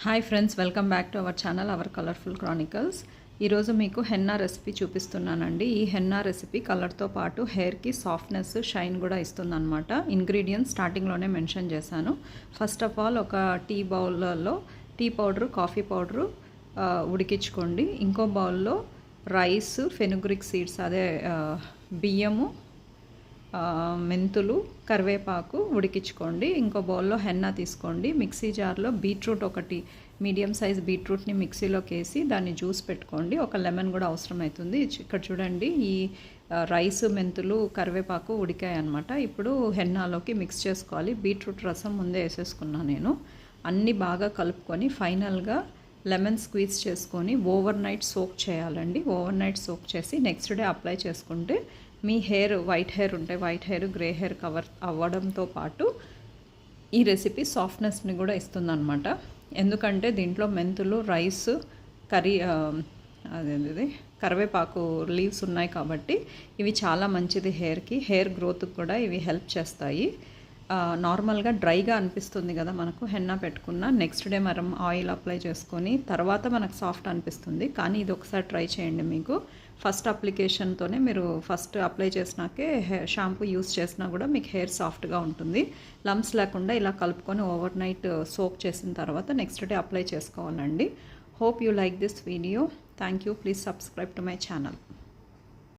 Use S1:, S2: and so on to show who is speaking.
S1: Hi friends, welcome back to our channel our colourful Chronicles. ఈరోజు మీకు henna recipe చూపిస్తున్నానండి. ఈ హెన్నా రెసిపీ కలర్తో పాటు హెయిర్కి సాఫ్ట్నెస్, షైన్ కూడా ఇస్తుందన్నమాట. ఇంగ్రీడియంట్స్ స్టార్టింగ్లోనే మెన్షన్ చేశాను. ఫస్ట్ ఆఫ్ ఆల్ ఒక టీ బౌల్లో టీ పౌడరు, కాఫీ పౌడరు ఉడికించుకోండి. ఇంకో బౌల్లో రైస్, ఫెనుగ్రిక్ సీడ్స్ అదే బియ్యము, మెంతులు, కరివేపాకు ఉడికించుకోండి. ఇంకో బౌల్లో హెన్నా తీసుకోండి. మిక్సీ జార్లో బీట్రూట్ ఒకటి మీడియం సైజ్ బీట్రూట్ని మిక్సీలోకి వేసి దాన్ని జ్యూస్ పెట్టుకోండి. ఒక లెమన్ కూడా అవసరం అవుతుంది. ఇక్కడ చూడండి, ఈ రైస్, మెంతులు, కరివేపాకు ఉడికాయి అన్నమాట. ఇప్పుడు హెన్నాలోకి మిక్స్ చేసుకోవాలి. బీట్రూట్ రసం ముందే వేసేసుకున్నాను నేను. అన్నీ బాగా కలుపుకొని ఫైనల్గా లెమన్ స్క్వీజ్ చేసుకొని ఓవర్ నైట్ సోక్ చేయాలండి. ఓవర్ నైట్ సోక్ చేసి నెక్స్ట్ డే అప్లై చేసుకుంటే మీ హెయిర్, వైట్ హెయిర్ ఉంటే white hair, grey hair cover అవ్వడంతో పాటు ఈ రెసిపీ సాఫ్ట్నెస్ని కూడా ఇస్తుందన్నమాట. ఎందుకంటే దీంట్లో మెంతులు, రైస్, అదేంటిది కరివేపాకు లీవ్స్ ఉన్నాయి కాబట్టి ఇవి చాలా మంచిది హెయిర్కి. హెయిర్ గ్రోత్కి కూడా ఇవి హెల్ప్ చేస్తాయి. నార్మల్గా డ్రైగా అనిపిస్తుంది కదా మనకు హెన్నా పెట్టుకున్న నెక్స్ట్ డే మనం ఆయిల్ అప్లై చేసుకొని తర్వాత మనకు సాఫ్ట్ అనిపిస్తుంది. కానీ ఇది ఒకసారి ట్రై చేయండి. మీకు ఫస్ట్ అప్లికేషన్తోనే మీరు ఫస్ట్ అప్లై చేసినాకే షాంపూ యూస్ చేసినా కూడా మీకు హెయిర్ సాఫ్ట్గా ఉంటుంది. లమ్స్ లేకుండా ఇలా కలుపుకొని ఓవర్ నైట్ సోక్ చేసిన తర్వాత నెక్స్ట్ డే అప్లై చేసుకోవాలండి. Hope you like this video. Thank you. Please subscribe to my channel.